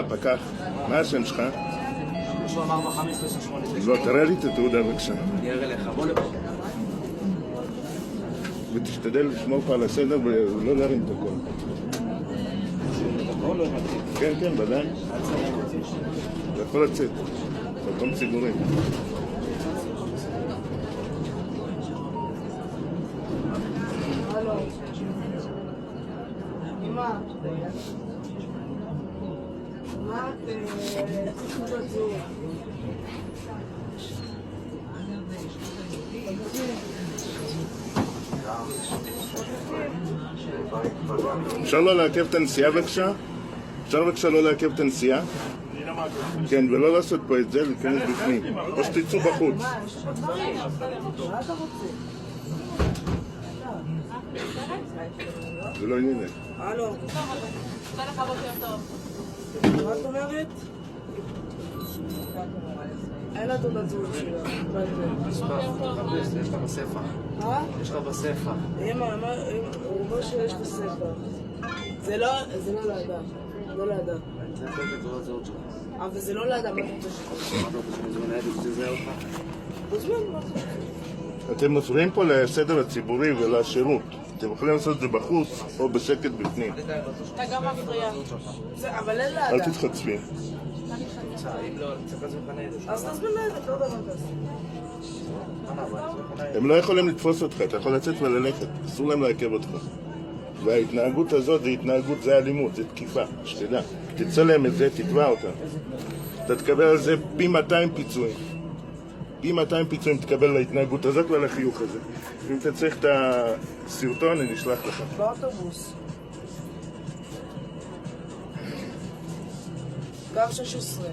פקח, מה השם שלך? משהו אמר 4598. לא, תראה לי את התעודה בבקשה. אני אראה לך, בוא לפה. ותשתדל לשמור פה על הסדר ולא להרים את הכל. הכל לא הבנתי. כן, כן, ודאי. זה יכול לצאת. מקום ציבורי. אפשר לא לעכב את הנסיעה בבקשה? אפשר בבקשה לא לעכב את הנסיעה? כן, ולא לעשות פה את זה, להיכנס בפנים. או שתצאו בחוץ. זה לא עניין. הלו. מה את אומרת? אין לה תעודת זהות שלה. יש לך בספר. יש לך בספר. אמא, הוא אומר שיש בספר. זה לא לאדם. לא לאדם. זה הכל בתעודת זהות שלך. אבל זה לא לאדם. מה אתה רוצה שתעשה? מה אתה רוצה שאני זמן ניידת ותזהה אותך? בזמן, מה זה? אתם מפריעים פה לסדר הציבורי ולשירות. אתם יכולים לעשות את זה בחוץ או בשקט בפנים. אתה גם מפריע. אבל אין לאדם. אל תתחצפי. אם לא, צריך לעשות לך ניידת. אז תזמן ניידת, לא דבר כזה. הם לא יכולים לתפוס אותך, אתה יכול לצאת וללכת. אסור להם לעכב אותך. וההתנהגות הזאת זה אלימות, זה תקיפה, שתדע. תצא להם את זה, תתבע אותה. אתה תקבל על זה פי 200 פיצויים. פי 200 פיצויים תקבל להתנהגות הזאת ועל החיוך הזה. אם אתה צריך את הסרטון, אני אשלח לך. באוטובוס. גם 16.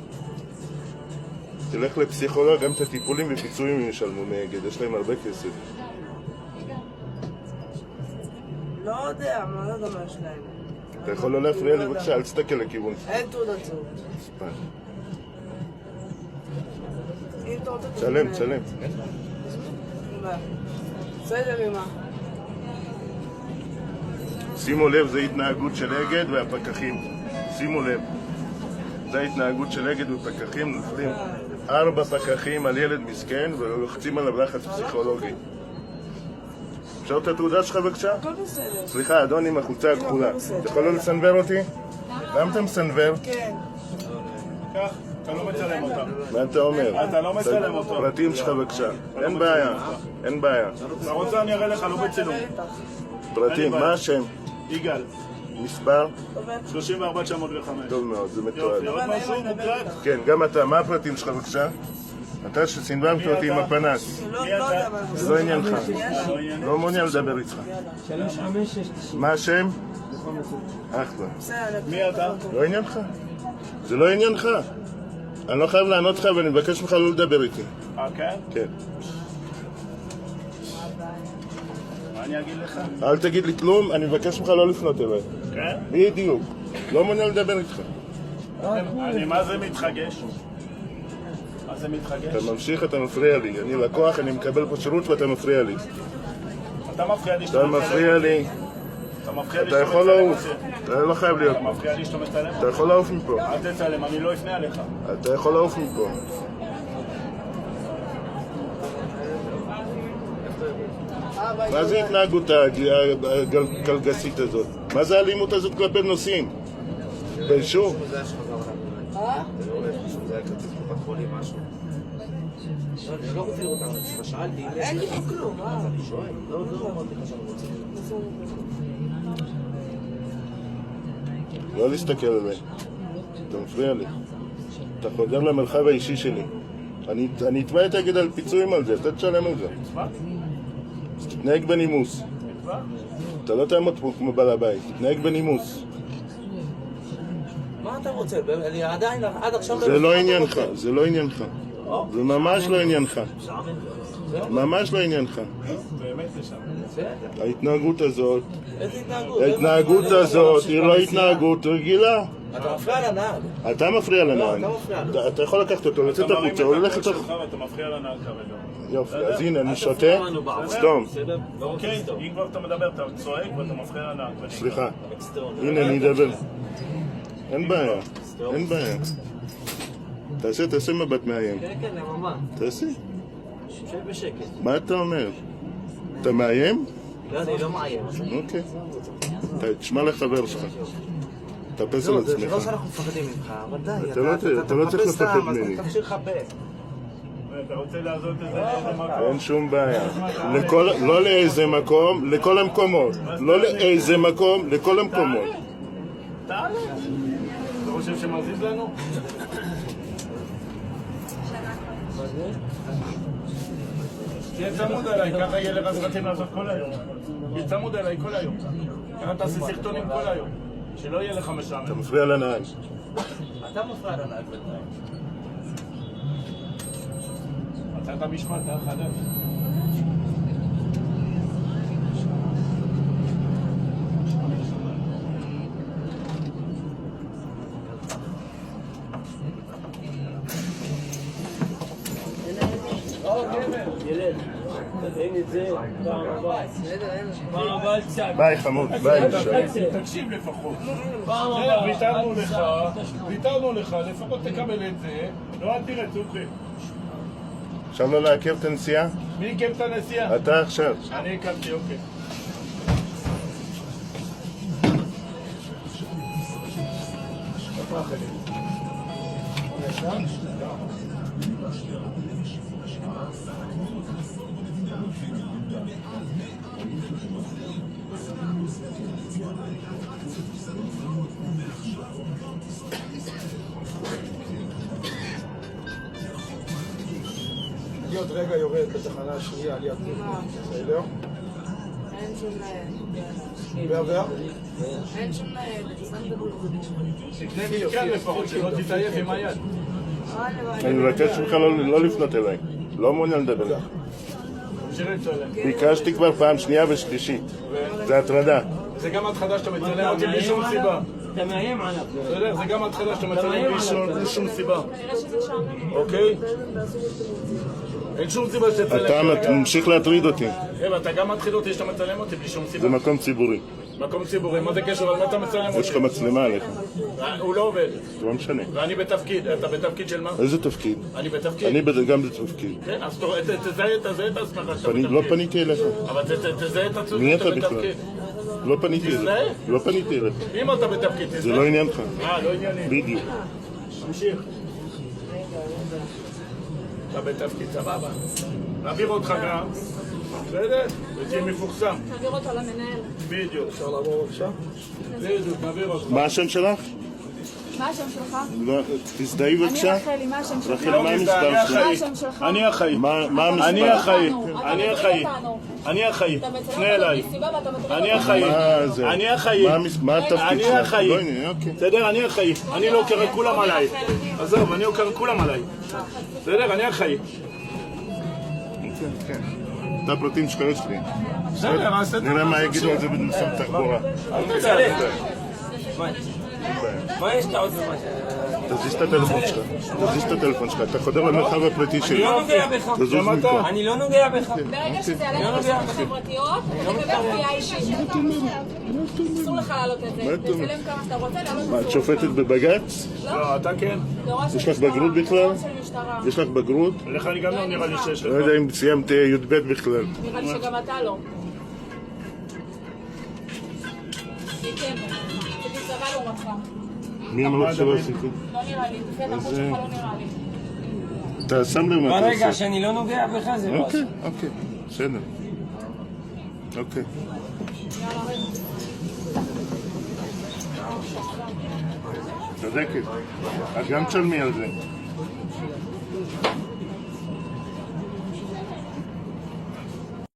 תלך לפסיכולוג, גם את הטיפולים ופיצויים הם ישלמו נגד, יש להם הרבה כסף. לא יודע, מה זה מה יש להם? אתה יכול לא להפריע לי בבקשה, אל תסתכל לכיוון. אין תעודת זהות. אם אתה רוצה צלם, צלם. בסדר, אמא. שימו לב, זה התנהגות של אגד והפקחים. שימו לב. זה ההתנהגות של אגד ופקחים, נופלים 4 פקחים על ילד מסכן ולוחצים עליו לחץ פסיכולוגי. אפשר את התעודה שלך בבקשה? הכל בסדר. סליחה, אדון עם החולצה הכחולה. אתה יכול לא לסנבר אותי? למה אתה מסנבר? כן. כך, אתה לא מצלם אותם. מה אתה אומר? אתה לא מצלם אותו. פרטים שלך בבקשה. אין בעיה, אין בעיה. אתה רוצה אני אראה לך, לא בצילום. פרטים, מה השם? יגאל, מספר? 34905. טוב מאוד, זה מתועד. יופי, עוד משהו מוקלט? כן, גם אתה, מה הפרטים שלך בבקשה? אתה שסנבמת אותי עם הפנס. לא יודע מה זה. זה לא עניינך. לא מעוניין לדבר איתך. מה השם? אחלה. מי אתה? לא עניינך. זה לא עניינך. אני לא חייב לענות לך ואני מבקש ממך לא לדבר איתי. כן? כן. מה אני אגיד לך? אל תגיד לי כלום, אני מבקש ממך לא לפנות אליי. כן? בדיוק. לא מעוניין לדבר איתך. אני מה זה מתחגש? מה זה מתחגש? אתה ממשיך, אתה מפריע לי. אני לקוח, אני מקבל פה שירות ואתה מפריע לי. אתה מפריע לי אתה שאתה מפריע לי. אתה מפריע לי אתה שאתה יכול מצלם לעוף. אותי. אתה לא חייב להיות. אתה מפריע לי שאתה מצלם אתה יכול לעוף מפה. אל תצלם, אני לא אפנה עליך. אתה יכול לעוף מפה. מה זה ההתנהגות הקלגסית הזאת? מה זה האלימות הזאת כלפי נוסעים? ביישוב? זה היה שלך גם אה? זה לא הולך, זה היה כרטיס קופת חולים, משהו. אני לא רוצה לראות אותך, שאלתי. אין לי פה כלום, אני שואל, לא אמרתי לך שאני רוצה. לא להסתכל עליי. אתה מפריע לי. אתה חודר למרחב האישי שלי. אני אתבע את אגד על פיצויים על זה, אתה תשלם על זה. אז תתנהג בנימוס. אתה לא תעמוד פה כמו בעל הבית, תתנהג בנימוס. מה אתה רוצה? אני עדיין, עד עכשיו... זה לא עניינך, זה לא עניינך. זה ממש לא עניינך. ממש לא עניינך. באמת זה שם. ההתנהגות הזאת, איזה התנהגות? ההתנהגות הזאת היא לא התנהגות רגילה. אתה מפריע לנהג. אתה מפריע לנהג. אתה מפריע לו. אתה יכול לקחת אותו, לצאת החוצה או ללכת שלך החוצה. ואתה מפריע לנהג כרגע. יופי, אז הנה, אני שותה, סתום. אוקיי, אם כבר אתה מדבר, אתה צועק ואתה מפריע לנהג. סליחה, הנה אני אדבר. אין בעיה. אין בעיה. תעשה מבט מאיים. כן, כן, לממה. תעשה. שב בשקט. מה אתה אומר? אתה מאיים? לא, אני לא מאיים. אוקיי. תשמע לחבר שלך. תאפס על לא, זה עצמך. לא שאנחנו מפחדים ממך, אבל די. אתה לא צריך לפחד ממני. אתה תמשיך לחפש. אתה רוצה לעזות את זה לאיזה מקום? אין שום בעיה. לא לאיזה מקום, לכל המקומות. לא לאיזה מקום, לכל המקומות. תעלה. אתה חושב שמזיז לנו? תהיה צמוד אליי, ככה יהיה לך סרטים לעשות כל היום. תהיה צמוד אליי כל היום. ככה תעשה סרטונים כל היום. שלא יהיה לך משעמם. אתה מפריע לנהג. אתה מפריע לנהג בינתיים. מצאת משפט חדש. ילד, אין את זה, פעם הבאה קצת. ביי חמוד, ביי. תקשיב לפחות. ויתרנו לך, לפחות תקבל את זה. לא, אל תראה, צופי. אפשר לא לעכב את הנסיעה? מי עיכב את הנסיעה? אתה עכשיו. אני עיכבתי, אוקיי. אני עוד רגע יורד בתחנה השנייה על יד בסדר? אין שום ועבר? אין שום תקנה מתקן לפחות, שלא תתעייף עם היד. אני מבקש ממך לא לפנות אליי. לא מעוניין לדבר. תמשיך לצלם. ביקשתי כבר פעם שנייה ושלישית. זה הטרדה. זה גם התחלה שאתה מצלם אותי בלי שום סיבה. אתה מאיים עליו. בסדר? זה גם התחלה שאתה מצלם בלי שום סיבה. אוקיי? אין שום סיבה שתצלם. אתה ממשיך להטריד אותי. אתה גם מתחיל אותי שאתה מצלם אותי בלי שום סיבה. זה מקום ציבורי. מקום ציבורי, מה זה קשר? על מה אתה מצלם אותי? יש לך מצלמה עליך. הוא לא עובד. זה לא משנה. ואני בתפקיד. אתה בתפקיד של מה? איזה תפקיד? אני בתפקיד. אני גם בתפקיד. כן, אז תזהה את עצמך שאתה בתפקיד. לא פניתי אליך. אבל תזהה את עצמך מי שאתה אתה בכלל? בתפקיד. לא פניתי אליך. תזדהה. לא פניתי אליך. אם אתה בתפקיד, תזהה. זה לא עניינך. לא ענייני. בדיוק. תמשיך. אתה בתפקיד, סבבה. נעביר אותך גם. בסדר? ותהיה מפורסם. תעביר אותו למנהל. בדיוק. אפשר לעבור בבקשה? בדיוק, נעביר אותך. מה השם שלך? מה השם שלך? תזדהי אני בבקשה. רחלי, מה השם שלך? רחל, מה המספר מה שלך? השם שלך? אני אחראי. מה המספר? אני אחראי. אתה אני מטריד אחראי. אותנו. אני אחראי. אתה מצלם תפנה אליי. אותנו מסיבה ואתה מטריד אני אותנו. אחראי. מה זה? אני אחראי. מה התפקיד אני שלך? אחראי. לא עניין, אוקיי. בסדר? אני אחראי. אני לא קורא כולם עליי. עזוב, אני קורא כולם עליי. בסדר? אני אחראי. כן. את הפרטים שלך יש לי. בסדר, אז נראה מה יגידו על זה במשרד התחבורה. מה יש לך עוד ממש? תזיז את הטלפון שלך. תזיז את הטלפון שלך. אתה חודר למרחב הפרטי שלי. לא נוגע בך. תזוז מפה. אני לא נוגע בך. ברגע שזה יעלה לרשתות החברתיות, תקבל פגיעה אישית. אסור לך להעלות את זה. תצלם כמה שאתה רוצה, להעלות מה, את את זה. שופטת בבג"ץ? לא, אתה כן. יש לך בגרות בכלל? של משטרה. יש לך בגרות? לך אני גם לא נראה לי שיש לא לך. יודע אם סיימת י"ב בכלל. נראה לי שגם אתה לא. כן, עשיתי צבא לעומתך. מי אמר לך שלא עשיתי? לא נראה לי, לפי התרבות שלך לא נראה לי. אתה שם לב מה אתה ברגע עושה. שאני לא נוגע בך זה לא אוקיי, אוקיי, בסדר. אוקיי. צודקת. את גם תשלמי על זה.